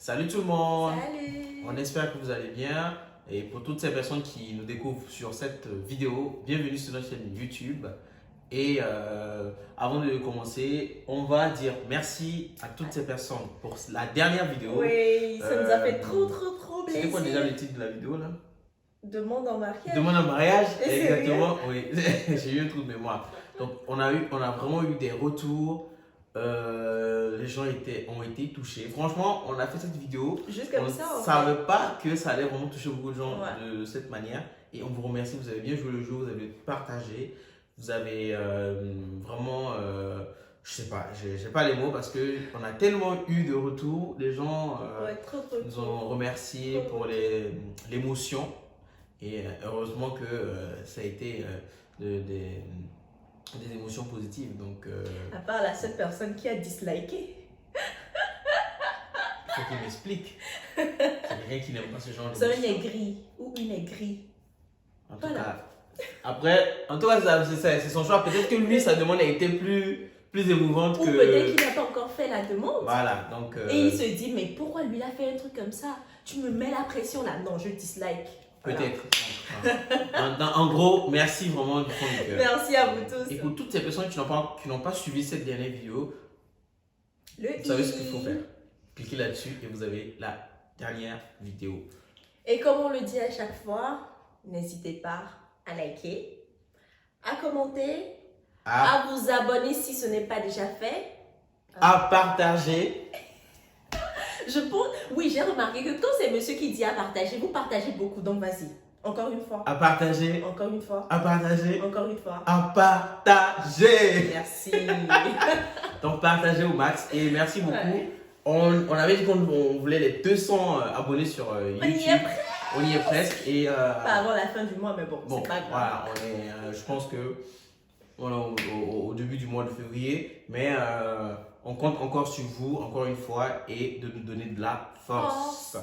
Salut tout le monde. Salut. On espère que vous allez bien. Et pour toutes ces personnes qui nous découvrent sur cette vidéo, bienvenue sur notre chaîne YouTube. Et avant de commencer, on va dire merci à toutes ces personnes pour la dernière vidéo. Oui, ça nous a fait trop plaisir. C'était quoi déjà le titre de la vidéo là? Demande en mariage. Demande en mariage, Et exactement. Oui, j'ai eu un trou de mémoire. Donc on a vraiment eu des retours. Les gens ont été touchés. Franchement, on a fait cette vidéo. Juste comme On ça. ne savait pas que ça allait vraiment toucher beaucoup de gens Ouais. de cette manière. Et on vous remercie. Vous avez bien joué le jeu, vous avez partagé. Vous avez vraiment. Je sais pas, j'ai pas les mots parce qu'on a tellement eu de retours. Les gens Ouais, trop nous ont remercié pour l'émotion. Et heureusement que ça a été des émotions positives. Donc, À part la seule personne qui a disliké. il faut qu'il m'explique. C'est quelqu'un qui n'aime pas ce genre C'est un d'émotion. aigri ou une aigrie. En tout Voilà. cas, après, en tout cas, c'est son choix. Peut-être que lui, sa demande a été plus émouvante Ou que. peut-être qu'il n'a pas encore fait la demande. Voilà, donc. Et il se dit, mais pourquoi lui il a fait un truc comme ça? Tu me mets la pression là. Non, je dislike. Voilà. Peut-être. En gros, merci vraiment du fond du cœur. Merci à vous tous. Et pour toutes ces personnes qui n'ont pas suivi cette dernière vidéo, vous savez ce qu'il faut faire. Cliquez là-dessus et vous avez la dernière vidéo. Et comme on le dit à chaque fois, n'hésitez pas à liker, à commenter, à vous abonner si ce n'est pas déjà fait. À partager. Je pense, oui, j'ai remarqué que quand c'est monsieur qui dit à partager, vous partagez beaucoup. Donc vas-y, encore une fois. À partager. Encore une fois. À partager. Encore une fois. À partager. Merci. Donc partagez au max et merci beaucoup. Ouais. On avait dit qu'on voulait les 200 abonnés sur On y YouTube. est presque. On y est presque. Et Pas avant la fin du mois, mais bon, bon, c'est pas grave. voilà, je pense que on est au début du mois de février, mais on compte encore sur vous, encore une fois, et de nous donner de la force.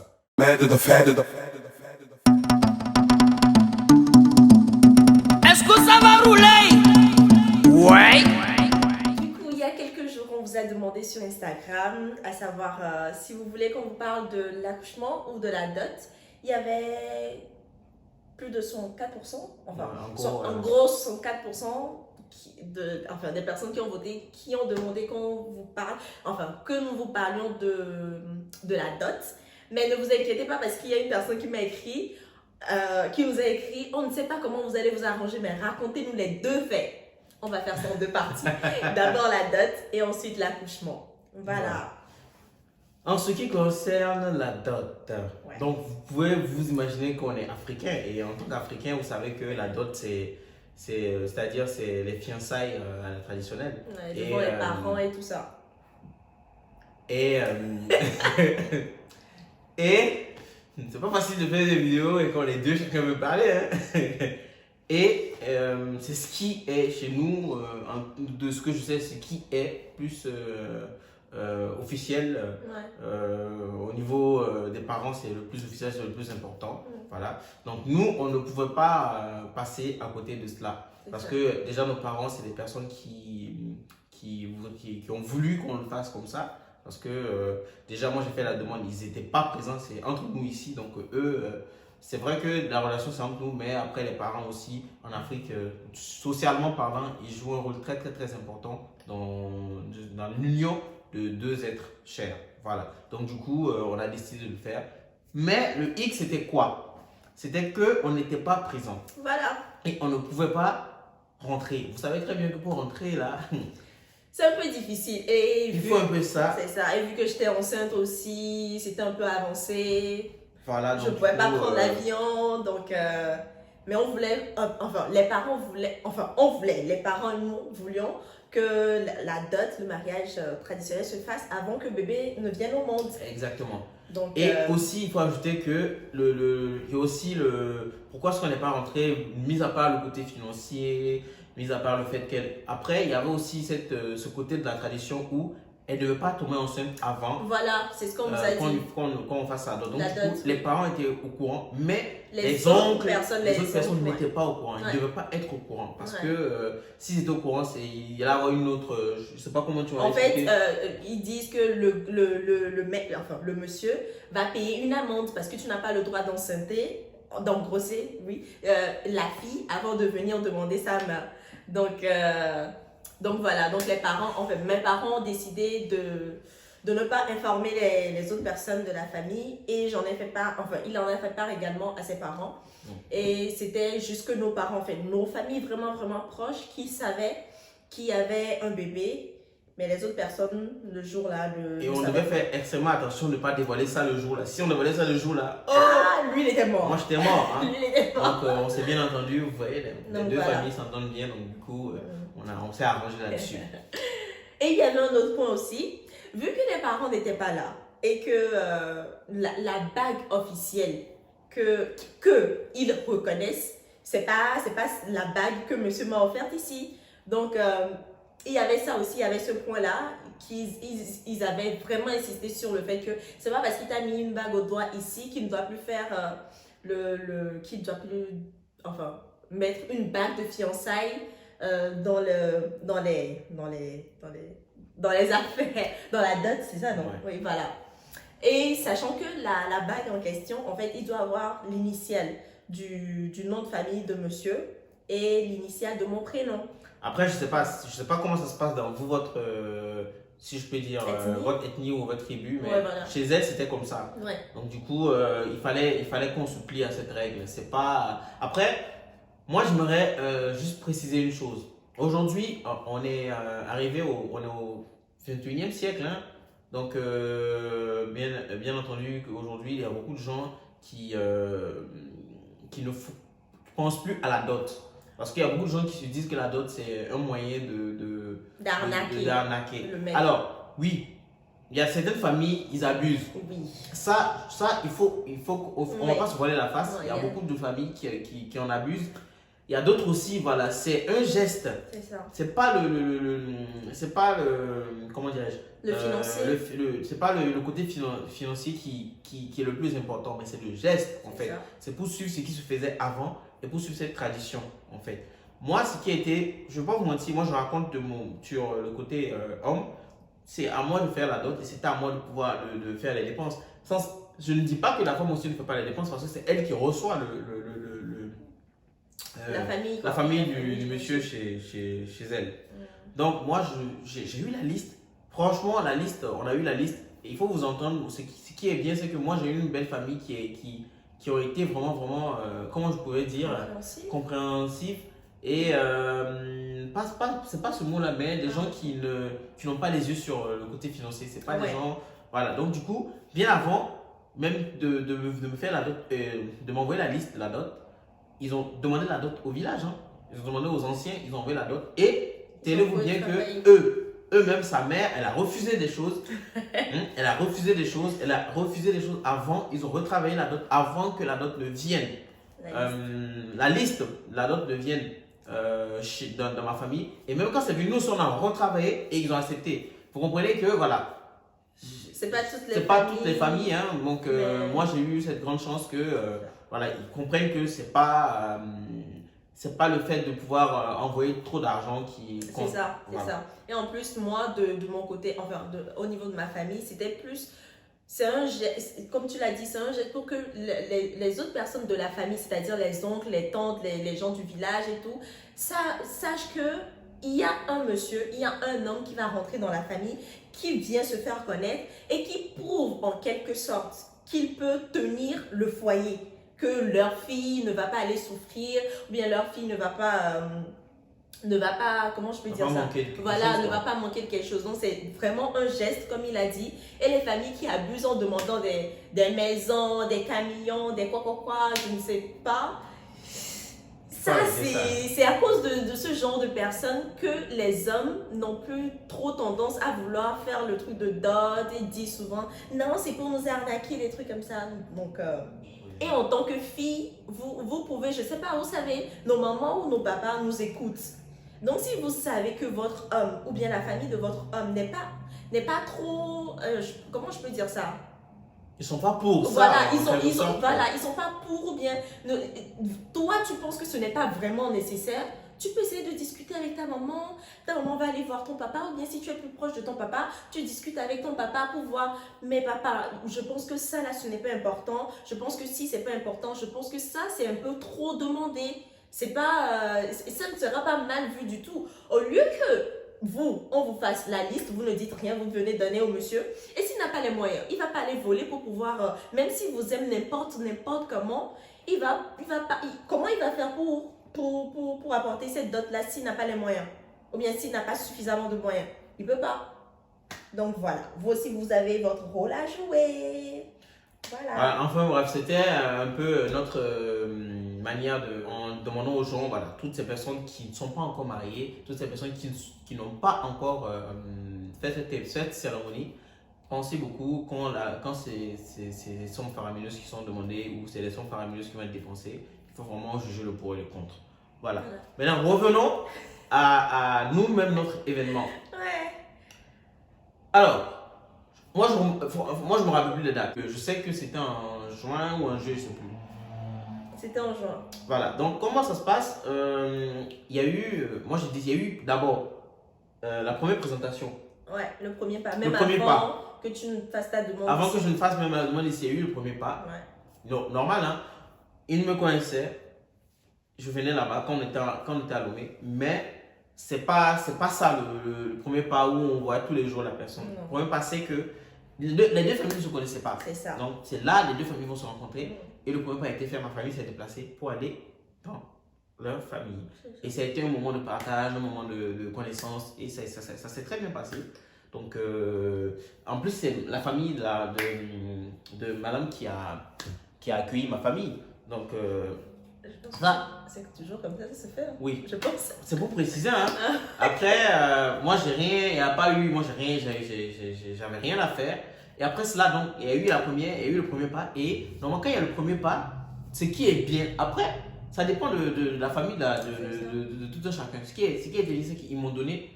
Est-ce que ça va rouler? Ouais. Du coup, il y a quelques jours, on vous a demandé sur Instagram, à savoir si vous voulez qu'on vous parle de l'accouchement ou de la dot. Il y avait plus de 104%, enfin, Ouais, en gros 104% des personnes qui ont voté, qui ont demandé qu'on vous parle, enfin, que nous vous parlions de la dot. Mais ne vous inquiétez pas parce qu'il y a une personne qui m'a écrit, qui nous a écrit, on ne sait pas comment vous allez vous arranger, mais racontez-nous les deux faits. On va faire ça en deux parties. D'abord la dot et ensuite l'accouchement. Voilà. En ce qui concerne la dot, Ouais. donc vous pouvez vous imaginer qu'on est africain, et en tant qu'Africain, vous savez que la dot, c'est-à-dire c'est les fiançailles traditionnelles. Ouais, Et, devant les parents et tout ça. Et, et c'est pas facile de faire des vidéos et quand les deux chacun veut parler. Hein. Et c'est ce qui est chez nous, de ce que je sais, ce qui est plus officiel. Ouais. Au niveau des parents, c'est le plus officiel, c'est le plus important. Mm. Voilà. Donc nous, on ne pouvait pas passer à côté de cela. C'est Parce ça. que déjà, nos parents, c'est des personnes qui ont voulu qu'on le fasse comme ça. Parce que déjà, moi, j'ai fait la demande, ils n'étaient pas présents, c'est entre nous ici. Donc eux, c'est vrai que la relation, c'est entre nous, mais après, les parents aussi, en Afrique, socialement parlant, ils jouent un rôle très important dans l'union de deux êtres chers. Voilà. Donc du coup, on a décidé de le faire. Mais le hic, c'était quoi? C'était qu'on n'était pas présent. Voilà. Et on ne pouvait pas rentrer. Vous savez très bien que pour rentrer là, C'est un peu difficile. Et il faut un peu ça. C'est ça. Et vu que j'étais enceinte aussi, c'était un peu avancé. Voilà, Je donc, ne pouvais du pas coup, prendre l'avion. Donc, mais on voulait, les parents voulaient, les parents et nous voulions que la dot, le mariage traditionnel se fasse avant que bébé ne vienne au monde. Exactement. Donc, Et aussi, il faut ajouter que il y a aussi pourquoi est-ce qu'on n'est pas rentré, mis à part le côté financier, mis à part le fait qu'elle. Après, il y avait aussi ce côté de la tradition où elle ne devait pas tomber enceinte avant Voilà, c'est ce qu'on vous a dit. quand on fasse ça. Donc, La du dot. coup, les parents étaient au courant, mais Les oncles, autres personnes, les autres personnes ouais. n'étaient pas au courant. Ils ne Ouais. devaient pas être au courant. Parce Ouais. que s'ils étaient au courant, il y allait avoir une autre. Je ne sais pas comment tu vas En fait, expliquer. ils disent que le monsieur va payer une amende parce que tu n'as pas le droit d'engrosser, oui, la fille avant de venir demander sa main. Donc voilà, donc les parents, en fait, mes parents ont décidé de ne pas informer les autres personnes de la famille et j'en ai fait part, enfin, il en a fait part également à ses parents. Et c'était juste que nos parents, en fait, nos familles vraiment, vraiment proches qui savaient qu'il y avait un bébé, mais les autres personnes, le jour-là, Et ne on savaient devait faire extrêmement attention de ne pas dévoiler ça le jour-là. Si on dévoilait ça le jour-là, oh, Ah, lui, il était mort. moi j'étais mort. Hein. Lui, il était mort. Donc on s'est bien entendu, vous voyez, les Donc, deux voilà. familles s'entendent bien, donc du coup, on s'est arrangé là-dessus. Et il y avait un autre point aussi, vu que les parents n'étaient pas là et que la bague officielle que ils reconnaissent, c'est pas la bague que monsieur m'a offerte ici. Donc il y avait ça aussi, il y avait ce point-là qu'ils avaient vraiment insisté sur le fait que c'est pas parce qu'il t'a mis une bague au doigt ici qu'il ne doit plus faire qu'il doit plus enfin mettre une bague de fiançailles dans les affaires, dans la dot, c'est ça, non? Ouais. Oui, voilà. Et sachant que la bague en question, en fait, il doit avoir l'initiale du nom de famille de monsieur et l'initiale de mon prénom. Après, je sais pas comment ça se passe dans vous, votre, si je peux dire, Ethnie. votre ethnie ou votre tribu, mais Ouais, voilà. chez elle, c'était comme ça. Ouais. Donc du coup, il fallait qu'on se plie à cette règle. C'est pas... Après, moi, j'aimerais juste préciser une chose. Aujourd'hui, on est arrivé on est au 21e siècle. Hein. Donc, bien entendu, qu'aujourd'hui, il y a beaucoup de gens qui ne pensent plus à la dot. Parce qu'il y a beaucoup de gens qui se disent que la dot, c'est un moyen d'arnaquer. Le mec. Alors, oui, il y a certaines familles, ils abusent. Oui. Ça on va Ouais. pas se voiler la face. Non, Il y a il y a- beaucoup de familles qui en abusent. Il y a d'autres aussi, voilà, c'est un geste. C'est ça. C'est pas c'est pas comment dirais-je? Le financier. C'est pas le côté financier qui est le plus important, mais c'est le geste en C'est fait. ça. C'est pour suivre ce qui se faisait avant et pour suivre cette tradition en fait. Moi, ce qui a été, je vais pas vous mentir, moi je raconte sur le côté homme, c'est à moi de faire la dot et c'est à moi de pouvoir de faire les dépenses. Je ne dis pas que la femme aussi ne fait pas les dépenses parce que c'est elle qui reçoit la famille du monsieur chez elle. Donc moi, j'ai eu la liste. Franchement, la liste, on a eu la liste. Et il faut vous entendre, ce qui est bien, c'est que moi j'ai eu une belle famille qui ont été vraiment, vraiment, comment je pourrais dire, compréhensifs. Et c'est pas ce mot-là, mais des gens qui n'ont pas les yeux sur le côté financier. C'est pas des gens. Voilà. Donc, du coup, bien avant même de me faire la dot, de m'envoyer la liste de la dot, ils ont demandé la dot au village. Hein. Ils ont demandé aux anciens, ils ont envoyé la dot. Et tenez-vous bien que eux-mêmes, sa mère, elle a refusé des choses. Elle a refusé des choses. Elle a refusé des choses avant. Ils ont retravaillé la dot avant que la dot ne vienne. La liste, la dot ne vienne dans ma famille. Et même quand c'est venu, nous, on a retravaillé et ils ont accepté. Vous comprenez que, voilà. C'est pas toutes les familles. Hein. Donc, moi, j'ai eu cette grande chance que, voilà, ils comprennent que c'est pas le fait de pouvoir envoyer trop d'argent qui compte. C'est ça, voilà. c'est ça. Et en plus, moi, de mon côté, enfin, au niveau de ma famille, c'était plus... C'est un geste, comme tu l'as dit, c'est un geste pour que les autres personnes de la famille, c'est-à-dire les oncles, les tantes, les gens du village et tout, sachent qu'il y a un monsieur, il y a un homme qui va rentrer dans la famille, qui vient se faire connaître et qui prouve en quelque sorte qu'il peut tenir le foyer, que leur fille ne va pas aller souffrir, ou bien leur fille ne va pas, comment je peux dire ça? Voilà, ne va pas manquer de quelque chose. Donc, c'est vraiment un geste, comme il a dit. Et les familles qui abusent en demandant des maisons, des camions, des quoi, je ne sais pas. Ça, c'est à cause de ce genre de personnes que les hommes n'ont plus trop tendance à vouloir faire le truc de dot et disent souvent, non, c'est pour nous arnaquer, des trucs comme ça. Donc, et en tant que fille, vous pouvez, je ne sais pas, vous savez, nos mamans ou nos papas nous écoutent. Donc, si vous savez que votre homme ou bien la famille de votre homme n'est pas trop, comment je peux dire ça? Ils sont pas pour ça. Voilà, en quelque ils sorte. sont pas pour ou bien. Toi, tu penses que ce n'est pas vraiment nécessaire. Tu peux essayer de discuter avec ta maman va aller voir ton papa, ou bien si tu es plus proche de ton papa, tu discutes avec ton papa pour voir, mais papa, je pense que ça là, ce n'est pas important, je pense que si c'est pas important, je pense que ça, c'est un peu trop demandé. C'est pas, ça ne sera pas mal vu du tout. Au lieu que on vous fasse la liste, vous ne dites rien, vous venez donner au monsieur, et s'il n'a pas les moyens, il va pas les voler pour pouvoir, même s'il vous aime n'importe comment, comment il va faire pour apporter cette dot-là s'il n'a pas les moyens? Ou bien s'il n'a pas suffisamment de moyens? Il ne peut pas. Donc voilà, vous aussi vous avez votre rôle à jouer. Voilà. Voilà, enfin bref, c'était un peu notre manière en demandant aux gens, voilà, toutes ces personnes qui ne sont pas encore mariées, toutes ces personnes qui n'ont pas encore fait cette cérémonie, pensez beaucoup quand c'est sommes faramineuses qui sont demandées ou c'est les sommes faramineuses qui vont être dépensées, il faut vraiment juger le pour et le contre. Voilà. Maintenant, revenons à nous-mêmes, notre événement. Ouais. Alors, moi je me rappelle plus des dates. Je sais que c'était en juin ou en juillet, je sais plus. C'était en juin. Voilà, donc comment ça se passe? Il y a eu, moi j'ai dit, il y a eu d'abord la première présentation. Ouais, le premier pas. Le Même premier avant pas. que tu ne fasses ta demande. Avant que je ne fasse même la demande, il y a eu le premier pas. Ouais. Non, normal, hein. Il me connaissait. Je venais là-bas quand on était à Lomé. Mais c'est pas ça le premier pas où on voit tous les jours la personne. Non. Le premier pas, c'est que les deux familles ne se connaissaient pas. C'est ça. Donc c'est là les deux familles vont se rencontrer. Et le premier pas a été fait. Ma famille s'est déplacée pour aller dans leur famille. Et ça a été un moment de partage, un moment de connaissance. Et ça s'est très bien passé. Donc, en plus, c'est la famille de madame qui a accueilli ma famille. Donc, Je pense ça, que c'est toujours comme ça se fait. Hein. oui, Je pense. c'est pour préciser. Hein. Après, moi, j'ai rien, il n'y a pas eu, moi, j'avais rien à faire. Et après cela, donc, il y a eu le premier pas. Et normalement, quand il y a le premier pas, c'est qui est bien. Après, ça dépend de la famille, de tout un chacun. Ce qui est bien, c'est qu'ils m'ont donné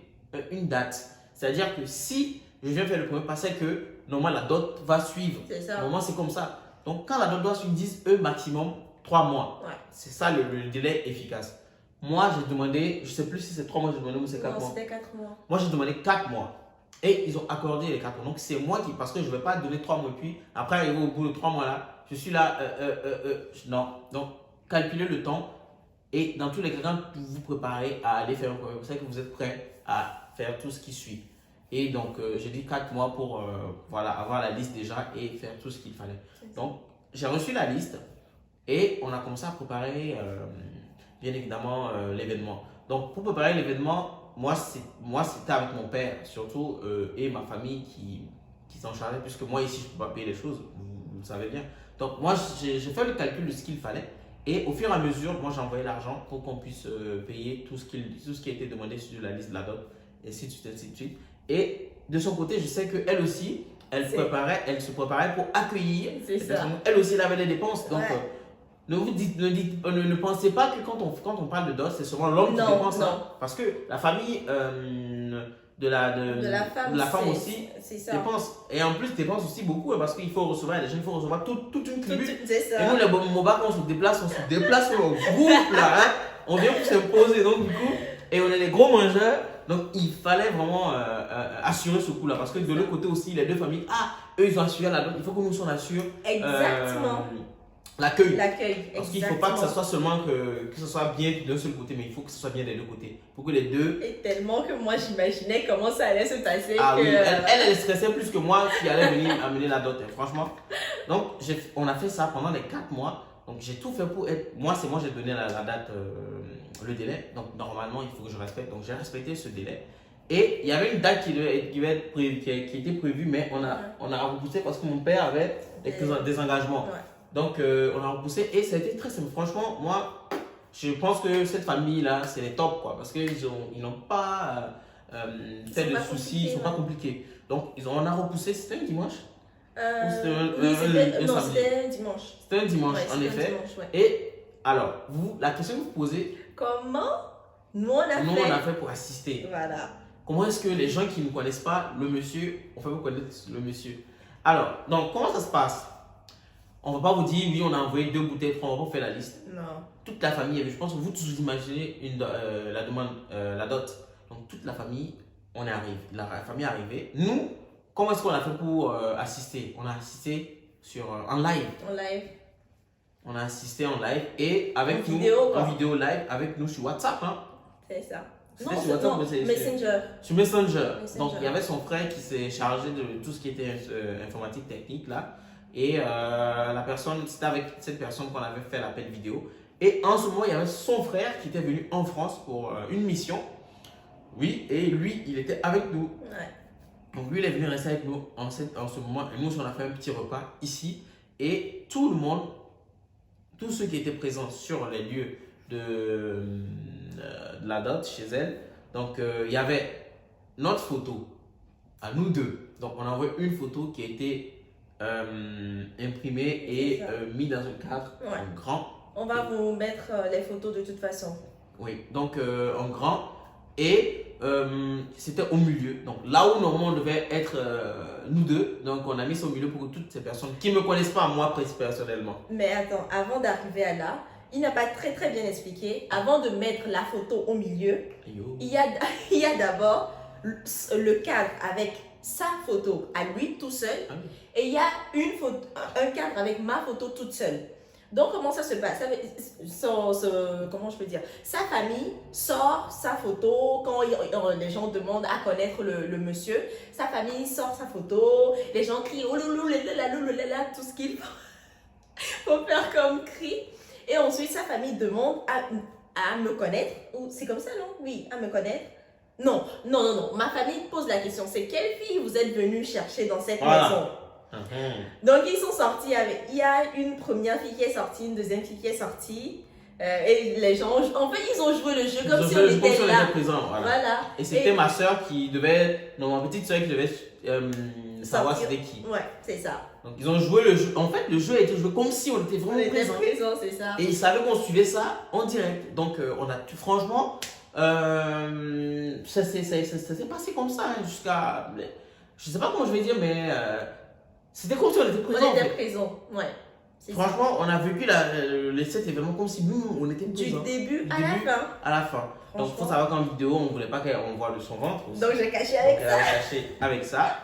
une date. C'est-à-dire que si je viens faire le premier pas, c'est que normalement la dot va suivre. C'est ça. Normalement, c'est comme ça. Donc, quand la dot doit suivre, ils disent eux maximum 3 mois. Ouais. C'est ça le délai efficace. Moi, j'ai demandé, je ne sais plus si c'est 3 mois, j'ai demandé ou c'est 4 Non, mois. c'était 4 mois. Moi, j'ai demandé 4 mois. Et ils ont accordé les 4 mois. Donc, c'est moi qui, parce que je ne vais pas donner 3 mois. Puis, après, arriver au bout de 3 mois là, je suis là. Non. Donc, calculez le temps. Et dans tous les cas, quand vous vous préparez à aller faire un premier, vous savez que vous êtes prêt à faire tout ce qui suit. Et donc, j'ai dit 4 mois pour voilà, avoir la liste déjà et faire tout ce qu'il fallait. Donc, j'ai reçu la liste et on a commencé à préparer, bien évidemment, l'événement. Donc, pour préparer l'événement, moi, c'était avec mon père, surtout, et ma famille qui s'en chargeait, puisque moi, ici, je ne peux pas payer les choses, vous le savez bien. Donc, moi, j'ai fait le calcul de ce qu'il fallait. Et au fur et à mesure, moi, j'ai envoyé l'argent pour qu'on puisse payer tout ce qui a été demandé sur la liste de la dot, et ainsi de suite, ainsi de suite. Et de son côté, je sais qu'elle aussi, elle se préparait pour accueillir. C'est ça. Elle aussi, elle avait des dépenses. Donc, Ouais. ne pensez pas que quand on parle de dot, c'est seulement l'homme qui Non, dépense. non. Hein. Parce que la famille de la femme aussi c'est ça. dépense. Et en plus, dépense aussi beaucoup hein, parce qu'il faut recevoir, les gens, il faut recevoir toute une tribu. C'est ça. Et nous, les Moba, quand on se déplace au groupe là. Hein. On vient pour s'imposer, donc du coup, et on est les gros mangeurs. Donc, il fallait vraiment assurer ce coup-là. Parce que de l'autre côté aussi, les deux familles, eux, ils ont assuré la dot. Il faut que nous, on assure Exactement. l'accueil. L'accueil. Parce qu'il ne faut pas que ça soit seulement que ce soit bien d'un seul côté, mais il faut que ce soit bien des deux côtés. Pour que les deux. Et tellement que moi, j'imaginais comment ça allait se passer. Ah que... oui, elle stressait plus que moi qui allait venir amener la dot, franchement. Donc, on a fait ça pendant les 4 mois. Donc, j'ai tout fait pour être. Moi, j'ai donné la date, le délai. Donc, normalement, il faut que je respecte. Donc, j'ai respecté ce délai. Et il y avait une date qui était prévue, mais on a repoussé parce que mon père avait des engagements. Ouais. Donc, on a repoussé et ça a été très simple. Franchement, moi, je pense que cette famille-là, c'est les top, quoi. Parce qu'ils n'ont pas fait de soucis, ils ne sont pas compliqués. Donc, on a repoussé, c'était un dimanche. Oui, c'était un dimanche. C'était un dimanche, Ouais, en c'était un effet. dimanche, ouais. Et alors, la question que vous posez, Comment nous on a nous, fait. on a fait pour assister. Voilà. comment est-ce que les gens qui ne connaissent pas le monsieur, on fait vous connaître le monsieur. Alors, donc, comment ça se passe? On ne va pas vous dire, oui, on a envoyé 2 bouteilles, 3, on va pas faire la liste. Non. Toute la famille, je pense que vous tous vous imaginez la demande, la dot. Donc, toute la famille, on est arrivé. La famille est arrivée. Nous, comment est-ce qu'on a fait pour assister? On a assisté en live. En live. On a assisté en live et avec En nous, vidéo, quoi. en vidéo live, avec nous sur WhatsApp. Hein. C'est ça. C'était Non, sur WhatsApp, non, mais c'est- Messenger. Sur Messenger. Messenger. Donc, il y avait son frère qui s'est chargé de tout ce qui était informatique technique là. Et la personne, c'était avec cette personne qu'on avait fait l'appel vidéo. Et en ce moment, il y avait son frère qui était venu en France pour une mission. Oui, et lui, il était avec nous. Ouais. Donc, lui, il est venu rester avec nous en ce moment. Et nous, on a fait un petit repas ici. Et tout le monde, tous ceux qui étaient présents sur les lieux de la dot chez elle, donc il y avait notre photo à nous deux. Donc, on a envoyé une photo qui a été imprimée et C'est ça. mise dans un cadre Ouais. grand. On va vous mettre les photos de toute façon. Oui, donc en grand. Et c'était au milieu. Donc là où normalement on devait être nous deux, donc on a mis ça au milieu pour que toutes ces personnes qui ne me connaissent pas, moi personnellement. Mais attends, avant d'arriver à là, il n'a pas très très bien expliqué. Avant de mettre la photo au milieu, Yo. il y a d'abord le cadre avec sa photo à lui tout seul. Ah oui. Et il y a un cadre avec ma photo toute seule. Donc, comment ça se passe? Comment je peux dire? Sa famille sort sa photo quand les gens demandent à connaître le monsieur. Sa famille sort sa photo. Les gens crient oh loulou, là, tout ce qu'il faut faire comme cri. Et ensuite, sa famille demande à me connaître. Ou c'est comme ça, non? Oui, à me connaître. Non. Ma famille pose la question. C'est quelle fille vous êtes venu chercher dans cette maison? Donc, ils sont sortis avec. Il y a une première fille qui est sortie, une deuxième fille qui est sortie. Et les gens, en fait, ils ont joué le jeu comme si on était là. Présent, voilà. Et c'était Et- ma soeur qui devait, non, ma petite soeur qui devait savoir Sortir. c'était qui. Ouais, c'est ça. Donc ils ont joué le jeu. En fait, le jeu a été joué comme si on était On vraiment était présent. présents, c'est ça. Et ils savaient qu'on suivait ça en direct. Donc, franchement, ça s'est passé comme ça hein, jusqu'à. Je sais pas comment je vais dire, mais c'était comme si on était présent. On en était fait. présents, ouais. C'est ça. Franchement, on a vécu les 7 événements comme si nous, on était Du présents. début Du à la début fin. à la fin. Donc, il faut Franchement. savoir qu'en vidéo, on voulait pas qu'on voit son ventre. Aussi. Donc, j'ai caché Donc, avec elle ça. a caché avec ça.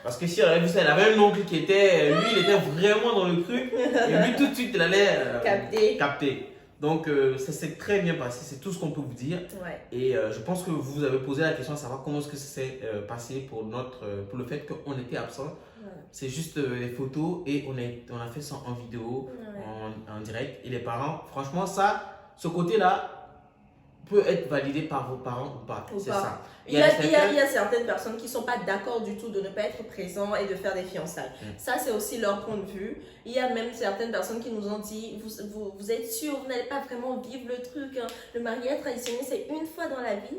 Parce que si on avait vu ça, elle avait un oncle qui était. Lui, il était vraiment dans le truc. Et lui, tout de suite, il allait capter. Donc, ça s'est très bien passé. C'est tout ce qu'on peut vous dire. Ouais. Et je pense que vous avez posé la question à savoir comment est-ce que ça s'est passé pour le fait qu'on était absent. Voilà. C'est juste les photos et on a fait ça en vidéo, Ouais. en direct. Et les parents, franchement, ce côté-là peut être validé par vos parents ou pas. Ou C'est pas. ça. Il y a certaines personnes qui ne sont pas d'accord du tout de ne pas être présents et de faire des fiançailles. Ça, c'est aussi leur point de vue. Il y a même certaines personnes qui nous ont dit vous êtes sûr, vous n'allez pas vraiment vivre le truc. Hein. Le mariage traditionnel, c'est une fois dans la vie.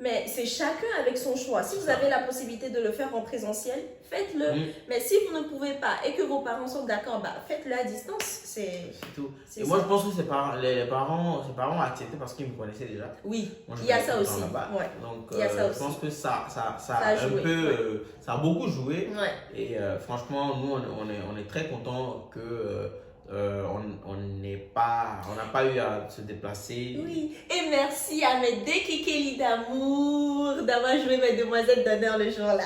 Mais c'est chacun avec son choix. Si vous avez la possibilité de le faire en présentiel, faites-le. Mais si vous ne pouvez pas et que vos parents sont d'accord, faites-le à distance. C'est tout. c'est Et moi, ça. je pense que ses parents ont accepté parce qu'ils me connaissaient déjà. Oui, Moi, je il y a connaissais ça tout le aussi. temps là-bas. Ouais. Donc, Il y a ça je aussi. pense que ça a a joué, un peu, ça a beaucoup joué. Ouais. Et franchement, nous, on est très contents que on n'a pas eu à se déplacer. Oui, et merci à mes dékikeli d'amour d'avoir joué mes demoiselles d'honneur le jour-là.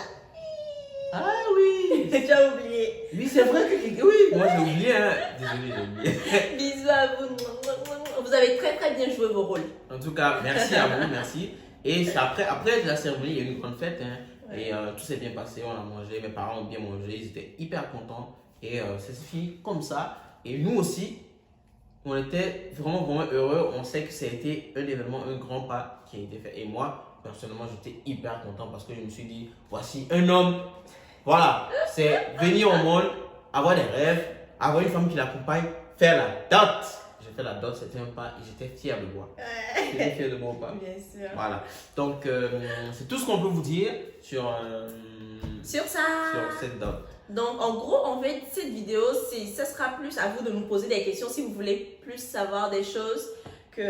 Ah oui! Tu as oublié. Oui, c'est vrai que. Oui, moi j'ai oublié. Hein. Désolé, j'ai oublié. Bisous à vous. Vous avez très très bien joué vos rôles. En tout cas, merci à vous, merci. Et c'est après la cérémonie, il y a eu une grande fête. Hein, Ouais. Et tout s'est bien passé, on a mangé, mes parents ont bien mangé, ils étaient hyper contents. Et ça s'est fini comme ça. Et nous aussi, on était vraiment heureux. On sait que ça a été un événement, un grand pas qui a été fait. Et moi, personnellement, j'étais hyper content parce que je me suis dit, voici un homme. Voilà, c'est venir au monde, avoir des rêves, avoir une femme qui l'accompagne, faire la dot. J'ai fait la dot, c'était un pas et j'étais fier de moi. J'étais fier de mon pas. Bien sûr. Voilà, donc c'est tout ce qu'on peut vous dire sur Sur ça. cette dot. Donc, en gros, en fait, cette vidéo, ça sera plus à vous de nous poser des questions si vous voulez plus savoir des choses que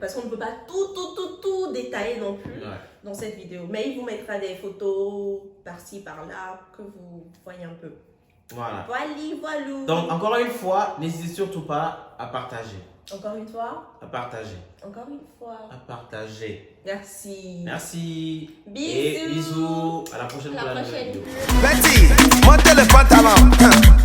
parce qu'on ne peut pas tout détailler non plus Ouais. dans cette vidéo. Mais il vous mettra des photos par-ci, par-là, que vous voyez un peu. Voilà. Voilà. Donc, encore une fois, n'hésitez surtout pas à partager. Encore une fois. À partager. Encore une fois. À partager. Merci. Merci. Bisous. Et bisous. À la prochaine À pour la la nouvelle prochaine. vidéo. Betty, montez le pantalon.